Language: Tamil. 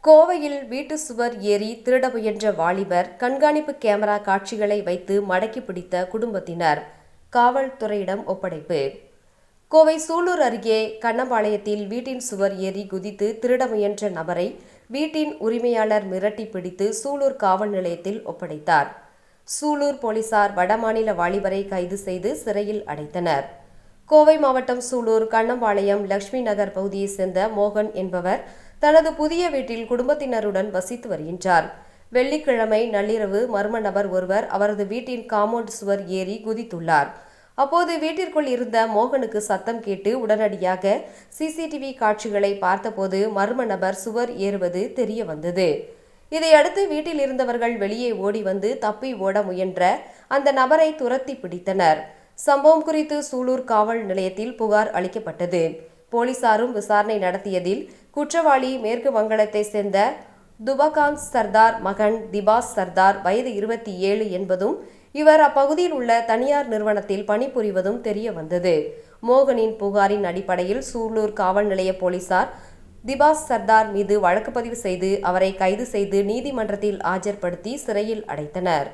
கோவையில் வீட்டு சுவர் ஏறி திருட முயன்ற வாலிபர் கண்காணிப்பு கேமரா காட்சிகளை வைத்து மடக்கி பிடித்த குடும்பத்தினர் காவல்துறையிடம் ஒப்படைப்பு. கோவை சூலூர் அருகே கண்ணம்பாளையத்தில் வீட்டின் சுவர் ஏறி குதித்து திருட முயன்ற நபரை வீட்டின் உரிமையாளர் மிரட்டி பிடித்து சூலூர் காவல் நிலையத்தில் ஒப்படைத்தார். சூலூர் போலீசார் வடமாநில வாலிபரை கைது செய்து சிறையில் அடைத்தனர். கோவை மாவட்டம் சூலூர் கண்ணம்பாளையம் லட்சுமி நகர் பகுதியைச் சேர்ந்த மோகன் என்பவர் தனது புதிய வீட்டில் குடும்பத்தினருடன் வசித்து வருகின்றார். வெள்ளிக்கிழமை நள்ளிரவு மர்ம நபர் ஒருவர் அவரது வீட்டின் காம்பவுண்ட் சுவர் ஏறி குதித்துள்ளார். அப்போது வீட்டிற்குள் இருந்த மோகனுக்கு சத்தம் கேட்டு உடனடியாக சிசிடிவி காட்சிகளை பார்த்தபோது மர்ம நபர் சுவர் ஏறுவது தெரிய வந்தது. இதையடுத்து வீட்டில் இருந்தவர்கள் வெளியே ஓடி வந்து தப்பி ஓட முயன்ற அந்த நபரை துரத்தி பிடித்தனர். சம்பவம் குறித்து சூலூர் காவல் நிலையத்தில் புகார் அளிக்கப்பட்டது. போலீசாரும் விசாரணை நடத்தியதில் குற்றவாளி மேற்கு வங்காளத்தை சேர்ந்த துபகாந்த் சர்தார் மகன் திபாஸ் சர்தார் வயது 27 என்பதும் இவர் அப்பகுதியில் உள்ள தனியார் நிறுவனத்தில் பணிபுரிவதும் தெரிய வந்தது. மோகனின் புகாரின் அடிப்படையில் சூலூர் காவல் நிலைய போலீசார் திபாஸ் சர்தார் மீது வழக்கு பதிவு செய்து அவரை கைது செய்து நீதிமன்றத்தில் ஆஜர்படுத்தி சிறையில் அடைத்தனர்.